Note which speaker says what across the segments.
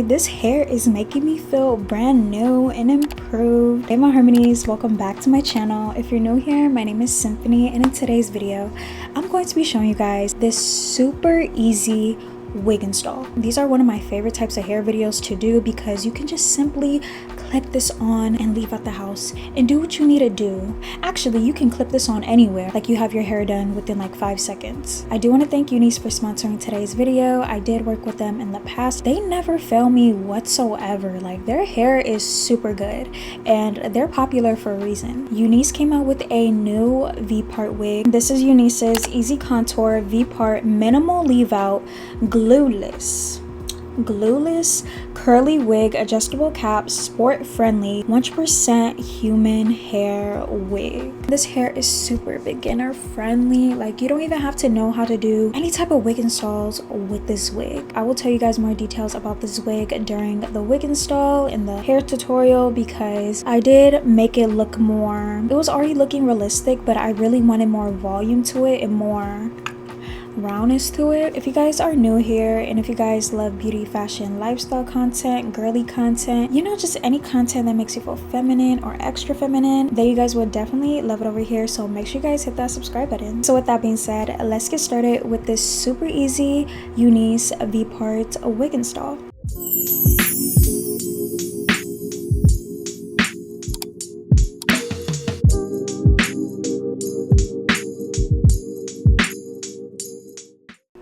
Speaker 1: honestly, this hair is making me feel brand new and improved. Hey my harmonies, welcome back to my channel. If you're new here, my name is Symphony, and in today's video I'm going to be showing you guys this super easy wig install. These are one of my favorite types of hair videos to do because you can just simply clip this on and leave out the house and do what you need to do. Actually, you can clip this on anywhere, like you have your hair done within like 5 seconds. I do want to thank UNICE for sponsoring today's video. I did work with them in the past. They never fail me whatsoever. Like, their hair is super good and they're popular for a reason. UNICE came out with a new V Part wig. This is UNICE's EasiContour V Part Minimal Leave Out Glueless curly wig, adjustable cap, sport friendly, 100% human hair wig. This hair is super beginner friendly. Like, you don't even have to know how to do any type of wig installs with this wig. I will tell you guys more details about this wig during the wig install in the hair tutorial because I did make it look more, it was already looking realistic, but I really wanted more volume to it and more roundness to it. If you guys are new here and if you guys love beauty, fashion, lifestyle content, girly content, you know, just any content that makes you feel feminine or extra feminine, then you guys will definitely love it over here. So make sure you guys hit that subscribe button. So with that being said, let's get started with this super easy UNICE V Part wig install.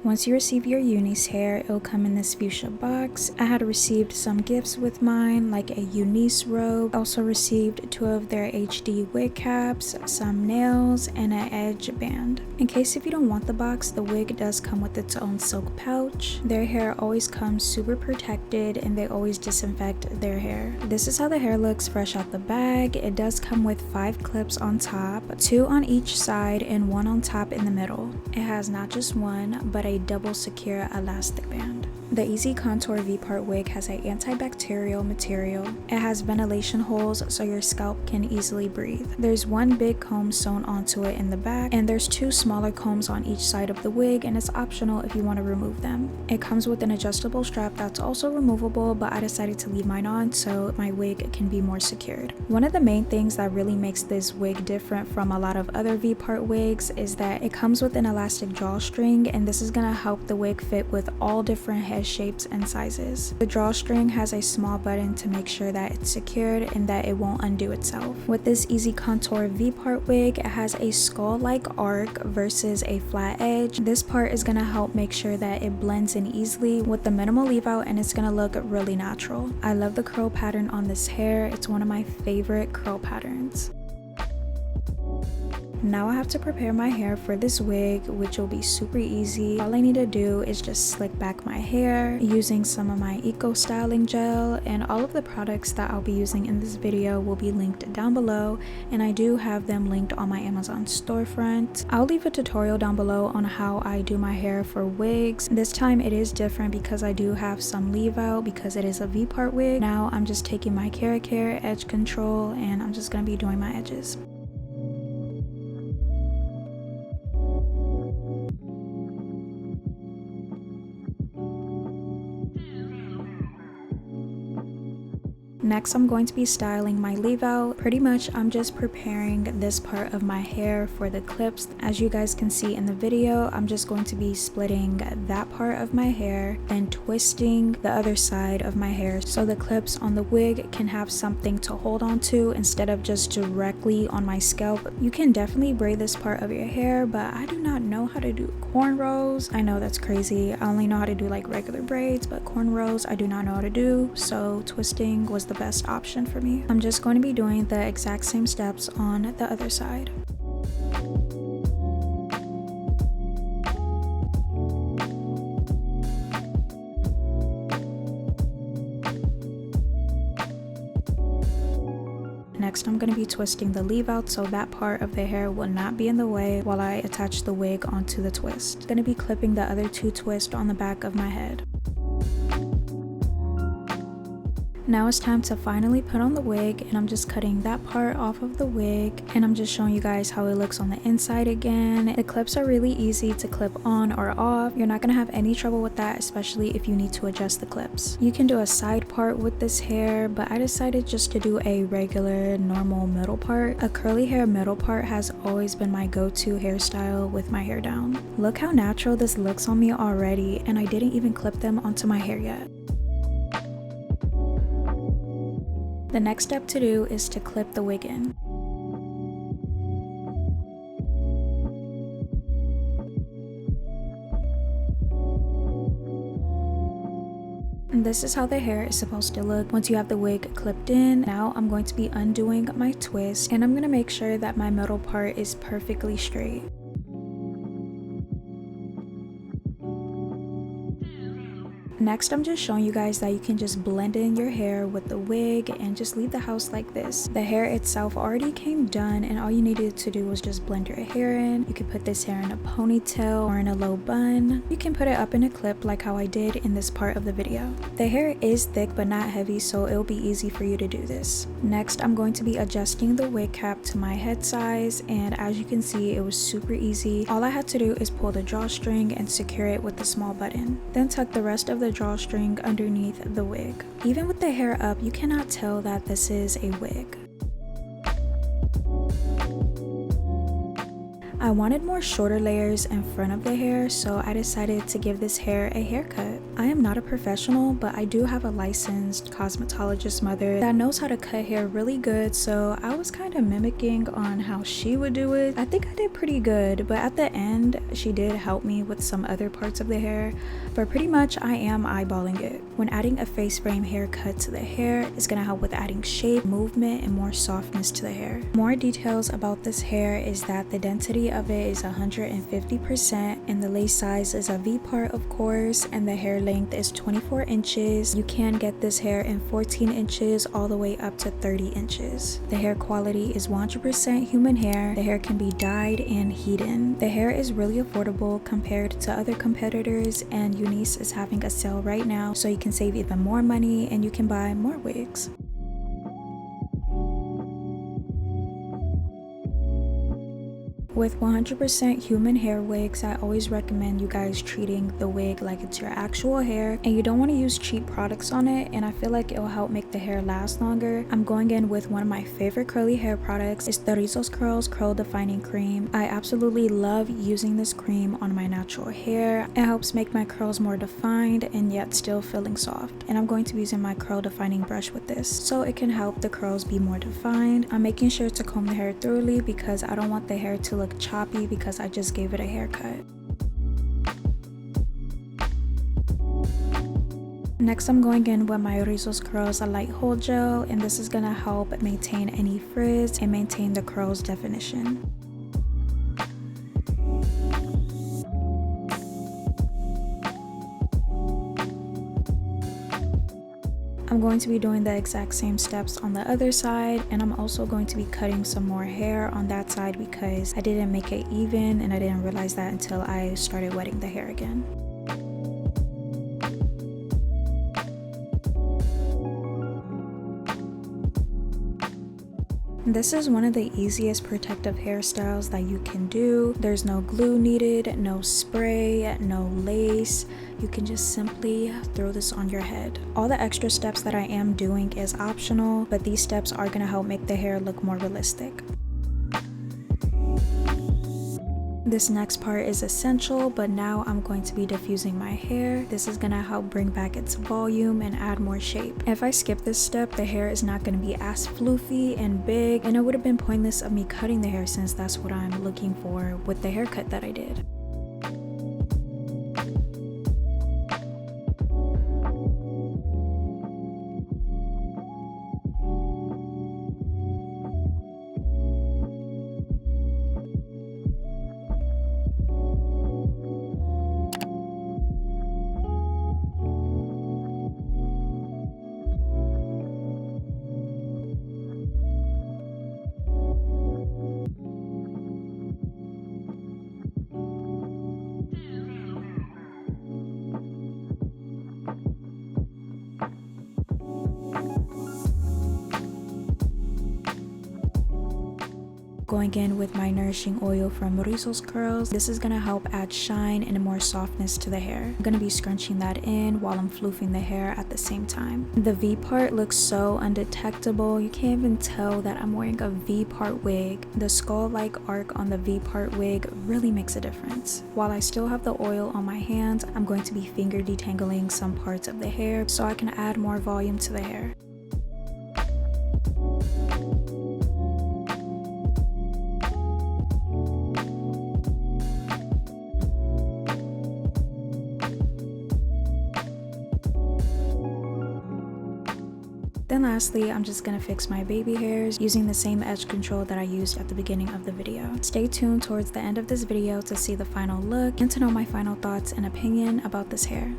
Speaker 1: Once you receive your UNICE hair, it'll come in this fuchsia box. I had received some gifts with mine, like a UNICE robe. Also received 2 of their HD wig caps, some nails, and an edge band. In case if you don't want the box, the wig does come with its own silk pouch. Their hair always comes super protected and they always disinfect their hair. This is how the hair looks fresh out the bag. It does come with 5 clips on top, 2 on each side and 1 on top in the middle. It has not just one, but a double secure elastic band. The EasiContour V Part wig has an antibacterial material. It has ventilation holes so your scalp can easily breathe. There's 1 big comb sewn onto it in the back, and there's 2 smaller combs on each side of the wig, and it's optional if you want to remove them. It comes with an adjustable strap that's also removable, but I decided to leave mine on so my wig can be more secured. One of the main things that really makes this wig different from a lot of other V Part wigs is that it comes with an elastic drawstring, and this is gonna help the wig fit with all different head shapes and sizes. The drawstring has a small button to make sure that it's secured and that it won't undo itself. With this EasiContour V Part wig, it has a skull-like arc versus a flat edge. This part is gonna help make sure that it blends in easily with the minimal leave out, and it's gonna look really natural. I love the curl pattern on this hair. It's one of my favorite curl patterns. Now I have to prepare my hair for this wig, which will be super easy. All I need to do is just slick back my hair using some of my eco styling gel, and all of the products that I'll be using in this video will be linked down below, and I do have them linked on my Amazon storefront. I'll leave a tutorial down below on how I do my hair for wigs. This time it is different because I do have some leave out because it is a V Part wig. Now I'm just taking my 𝐏𝐑𝐿 edge control and I'm just gonna be doing my edges. Next, I'm going to be styling my leave out. Pretty much, I'm just preparing this part of my hair for the clips. As you guys can see in the video, I'm just going to be splitting that part of my hair and twisting the other side of my hair so the clips on the wig can have something to hold on to instead of just directly on my scalp. You can definitely braid this part of your hair, but I do not know how to do cornrows. I know that's crazy. I only know how to do like regular braids, but cornrows I do not know how to do, so twisting was the best option for me. I'm just going to be doing the exact same steps on the other side. Next, I'm going to be twisting the leave out so that part of the hair will not be in the way while I attach the wig onto the twist. I'm going to be clipping the other 2 twists on the back of my head. Now it's time to finally put on the wig, and I'm just cutting that part off of the wig, and I'm just showing you guys how it looks on the inside again. The clips are really easy to clip on or off. You're not gonna have any trouble with that, especially if you need to adjust the clips. You can do a side part with this hair, but I decided just to do a regular normal middle part. A curly hair middle part has always been my go-to hairstyle with my hair down. Look how natural this looks on me already, and I didn't even clip them onto my hair yet. The next step to do is to clip the wig in. And this is how the hair is supposed to look once you have the wig clipped in. Now I'm going to be undoing my twist, and I'm going to make sure that my middle part is perfectly straight. Next, I'm just showing you guys that you can just blend in your hair with the wig and just leave the house like this. The hair itself already came done, and all you needed to do was just blend your hair in. You could put this hair in a ponytail or in a low bun. You can put it up in a clip like how I did in this part of the video. The hair is thick but not heavy, so it'll be easy for you to do this. Next, I'm going to be adjusting the wig cap to my head size, and as you can see, it was super easy. All I had to do is pull the drawstring and secure it with the small button. Then tuck the rest of the drawstring underneath the wig. Even with the hair up, you cannot tell that this is a wig. I wanted more shorter layers in front of the hair, so I decided to give this hair a haircut. I am not a professional, but I do have a licensed cosmetologist mother that knows how to cut hair really good, so I was kind of mimicking on how she would do it. I think I did pretty good, but at the end, she did help me with some other parts of the hair, but pretty much I am eyeballing it. When adding a face frame haircut to the hair, it's gonna help with adding shape, movement, and more softness to the hair. More details about this hair is that the density of it is 150%, and the lace size is a V part, of course, and the hair length is 24 inches. You can get this hair in 14 inches all the way up to 30 inches. The hair quality is 100% human hair. The hair can be dyed and heated. The hair is really affordable compared to other competitors, and UNICE is having a sale right now, so you can save even more money and you can buy more wigs. With 100% human hair wigs, I always recommend you guys treating the wig like it's your actual hair, and you don't want to use cheap products on it, and I feel like it will help make the hair last longer. I'm going in with one of my favorite curly hair products. It's the Rizos Curls Curl Defining Cream. I absolutely love using this cream on my natural hair. It helps make my curls more defined and yet still feeling soft. And I'm going to be using my curl defining brush with this, so it can help the curls be more defined. I'm making sure to comb the hair thoroughly because I don't want the hair to look choppy because I just gave it a haircut. Next, I'm going in with my Rizos Curls Light Hold Gel, and this is gonna help maintain any frizz and maintain the curls definition. I'm going to be doing the exact same steps on the other side, and I'm also going to be cutting some more hair on that side because I didn't make it even, and I didn't realize that until I started wetting the hair again. This is one of the easiest protective hairstyles that you can do. There's no glue needed, no spray, no lace. You can just simply throw this on your head. All the extra steps that I am doing is optional, but these steps are gonna help make the hair look more realistic. This next part is essential, but now I'm going to be diffusing my hair. This is gonna help bring back its volume and add more shape. If I skip this step, the hair is not gonna be as floofy and big, and it would have been pointless of me cutting the hair since that's what I'm looking for with the haircut that I did. going in with my nourishing oil from Rizzo's Curls. This is gonna help add shine and more softness to the hair. I'm gonna be scrunching that in while I'm floofing the hair at the same time. The V part looks so undetectable. You can't even tell that I'm wearing a V part wig. The skull-like arc on the V part wig really makes a difference. While I still have the oil on my hands, I'm going to be finger detangling some parts of the hair so I can add more volume to the hair. Then lastly, I'm just gonna fix my baby hairs using the same edge control that I used at the beginning of the video. Stay tuned towards the end of this video to see the final look and to know my final thoughts and opinion about this hair.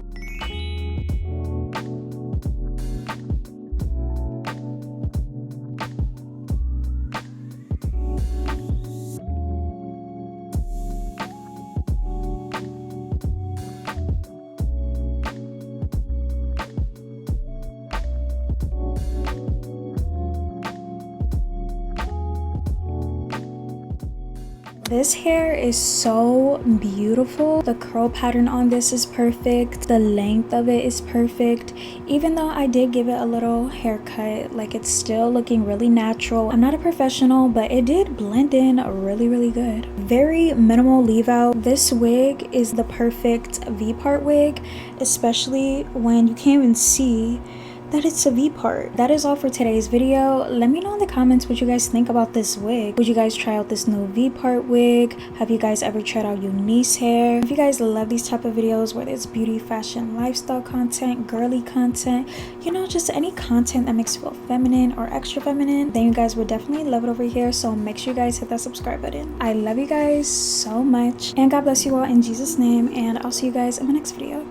Speaker 1: This hair is so beautiful. The curl pattern on this is perfect. The length of it is perfect. Even though I did give it a little haircut, like it's still looking really natural. I'm not a professional, but it did blend in really good. Very minimal leave out. This wig is the perfect V part wig, especially when you can't even see that it's a V part. That is all for today's video. Let me know in the comments what you guys think about this wig. Would you guys try out this new V part wig? Have you guys ever tried out UNICE hair? If you guys love these type of videos, whether it's beauty, fashion, lifestyle content, girly content, you know, just any content that makes you feel feminine or extra feminine, then you guys would definitely love it over here. So make sure you guys hit that subscribe button. I love you guys so much, and God bless you all in Jesus' name, and I'll see you guys in my next video.